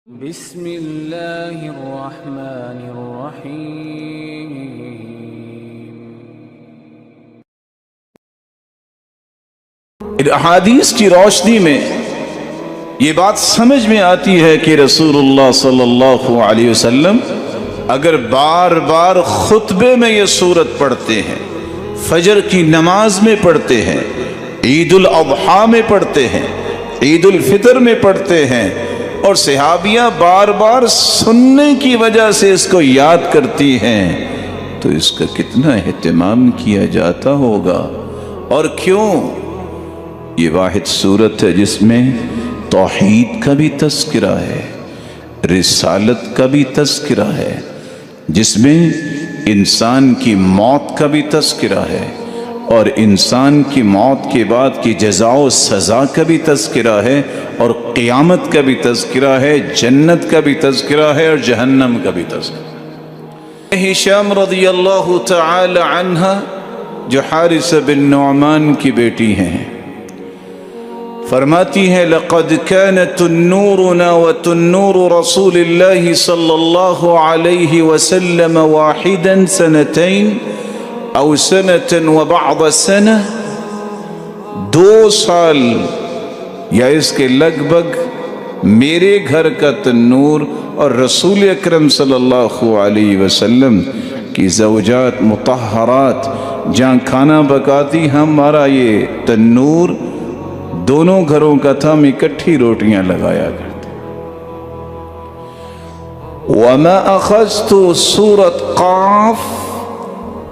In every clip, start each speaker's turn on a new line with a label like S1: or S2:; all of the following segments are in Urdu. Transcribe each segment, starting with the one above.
S1: بسم اللہ الرحمن الرحیم۔
S2: احادیث کی روشنی میں یہ بات سمجھ میں آتی ہے کہ رسول اللہ صلی اللہ علیہ وسلم اگر بار بار خطبے میں یہ سورت پڑھتے ہیں، فجر کی نماز میں پڑھتے ہیں، عید الاضحیٰ میں پڑھتے ہیں، عید الفطر میں پڑھتے ہیں، اور صحابیاں بار بار سننے کی وجہ سے اس کو یاد کرتی ہیں، تو اس کا کتنا اہتمام کیا جاتا ہوگا۔ اور کیوں؟ یہ واحد سورت ہے جس میں توحید کا بھی تذکرہ ہے، رسالت کا بھی تذکرہ ہے، جس میں انسان کی موت کا بھی تذکرہ ہے، اور انسان کی موت کے بعد کی جزا و سزا کا بھی تذکرہ ہے، اور قیامت کا بھی تذکرہ ہے، جنت کا بھی تذکرہ ہے، اور جہنم کا بھی تذکرہ ہے۔ ہشام رضی اللہ تعالی عنہ جو حارث بن نعمان کی بیٹی ہیں، فرماتی ہیں لقد كانت تنورنا وتنور رسول اللہ صلی اللہ علیہ وسلم واحدا سنتين او سنة وبعض سنة، 2 سال یا اس کے لگ بھگ میرے گھر کا تنور اور رسول اکرم صلی اللہ علیہ وسلم کی زوجات مطہرات جہاں کھانا پکاتی، ہمارا یہ تنور دونوں گھروں کا تھا، ہم اکٹھی روٹیاں لگایا کرتے۔ وما اخذت سورة قاف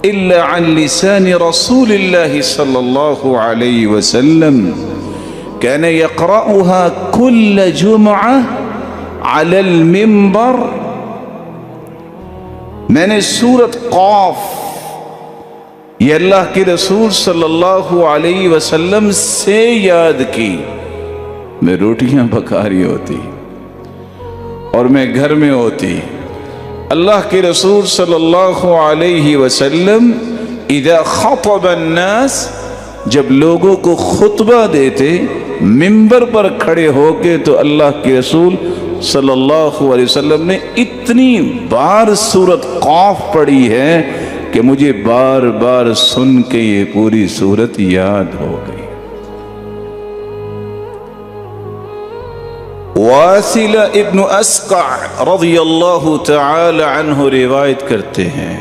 S2: الا عن لسان رسول اللہ صلی اللہ علیہ وسلم كان يقرأها كل جمعة على المنبر۔ میں نے سورت قاف یہ اللہ کے رسول صلی اللہ علیہ وسلم سے یاد کی، میں روٹیاں پکا رہی ہوتی اور میں گھر میں ہوتی، اللہ کے رسول صلی اللہ علیہ وسلم اذا خطب الناس جب لوگوں کو خطبہ دیتے منبر پر کھڑے ہو کے، تو اللہ کے رسول صلی اللہ علیہ وسلم نے اتنی بار سورت قاف پڑھی ہے کہ مجھے بار بار سن کے یہ پوری سورت یاد ہو گئی۔ واصل ابن اسقع رضی اللہ تعالی عنہ روایت کرتے ہیں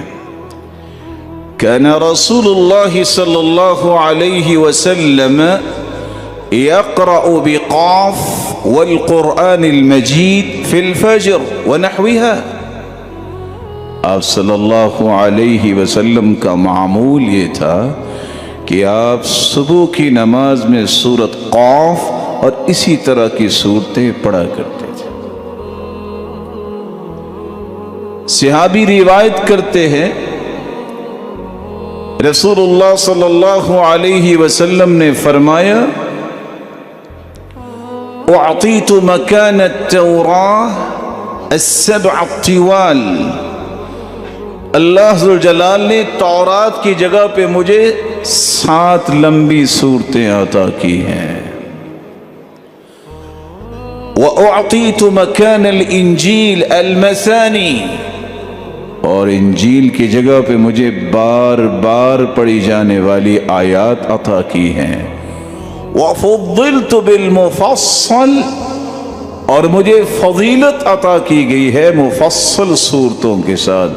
S2: كان رسول اللہ صلی اللہ علیہ وسلم يقرأ بقاف والقرآن المجید في الفجر ونحوها۔ آپ صلی اللہ علیہ وسلم کا معمول یہ تھا کہ آپ صبح کی نماز میں سورت قاف اور اسی طرح کی صورتیں پڑھا کرتے تھے۔ صحابی روایت کرتے ہیں رسول اللہ صلی اللہ علیہ وسلم نے فرمایا اعطیت مکان التوراة السبع الطوال، اللہ ذوالجلال نے تورات کی جگہ پہ مجھے 7 لمبی صورتیں عطا کی ہیں۔ وَأُعْطِيتُ مَكَانَ الْإِنْجِيلِ الْمَثَانِي، اور انجیل کی جگہ پہ مجھے بار بار پڑھی جانے والی آیات عطا کی ہیں۔ وَفُضِّلْتُ بِالْمُفَصَّلِ، اور مجھے فضیلت عطا کی گئی ہے مفصل صورتوں کے ساتھ،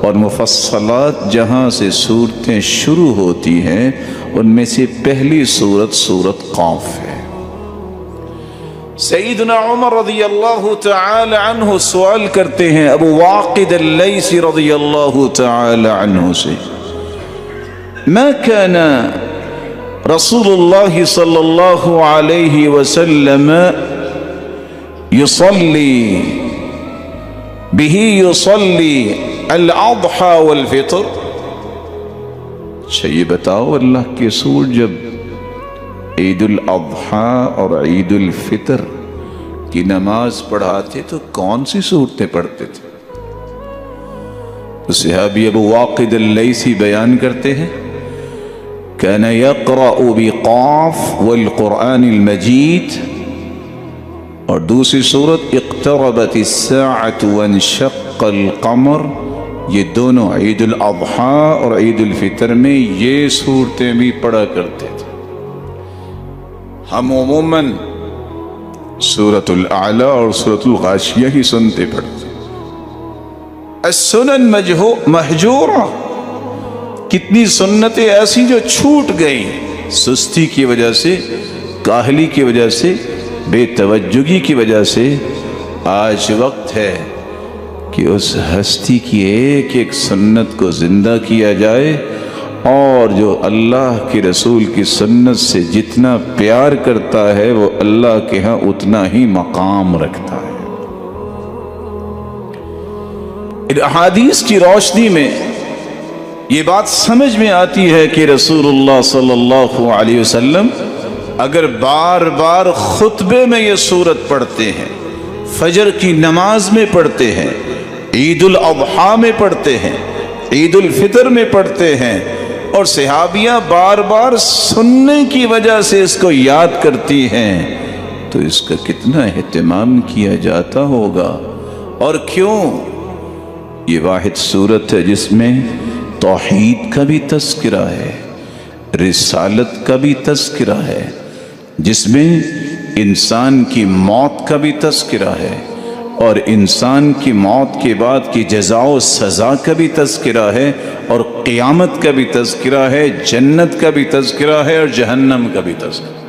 S2: اور مفصلات جہاں سے صورتیں شروع ہوتی ہیں ان میں سے پہلی صورت سورت قاف ہے۔ سیدنا عمر رضی اللہ تعالی عنہ سوال کرتے ہیں ابو واقد اللیثی رضی اللہ تعالی عنہ سے، ما كان رسول اللہ صلی اللہ علیہ وسلم يصلي به يصلي الاضحى والفطر؟ اچھا یہ بتاؤ اللہ کے رسول جب عید الاضحیٰ اور عید الفطر کی نماز پڑھاتے تو کون سی صورتیں پڑھتے تھے؟ تو صحابی ابو واقد اللیثی بیان کرتے ہیں كان يقرأ بقاف والقرآن المجید اور دوسری صورت اقتربت الساعۃ وانشق القمر، یہ دونوں عید الاضحیٰ اور عید الفطر میں یہ صورتیں بھی پڑھا کرتے تھے۔ ہم عموماً سورۃ الاعلی اور سورۃ الغاشیہ ہی سنتے پڑھتے۔ السنن مہجورہ، کتنی سنتیں ایسی جو چھوٹ گئیں سستی کی وجہ سے، کاہلی کی وجہ سے، بے توجہی کی وجہ سے۔ آج وقت ہے کہ اس ہستی کی ایک ایک سنت کو زندہ کیا جائے، اور جو اللہ کے رسول کی سنت سے جتنا پیار کرتا ہے وہ اللہ کے ہاں اتنا ہی مقام رکھتا ہے۔ ان احادیث کی روشنی میں یہ بات سمجھ میں آتی ہے کہ رسول اللہ صلی اللہ علیہ وسلم اگر بار بار خطبے میں یہ سورت پڑھتے ہیں، فجر کی نماز میں پڑھتے ہیں، عید الاضحیٰ میں پڑھتے ہیں، عید الفطر میں پڑھتے ہیں، اور صحابیاں بار بار سننے کی وجہ سے اس کو یاد کرتی ہیں، تو اس کا کتنا اہتمام کیا جاتا ہوگا۔ اور کیوں؟ یہ واحد صورت ہے جس میں توحید کا بھی تذکرہ ہے، رسالت کا بھی تذکرہ ہے، جس میں انسان کی موت کا بھی تذکرہ ہے، اور انسان کی موت کے بعد کی جزا و سزا کا بھی تذکرہ ہے، اور قیامت کا بھی تذکرہ ہے، جنت کا بھی تذکرہ ہے، اور جہنم کا بھی تذکرہ ہے۔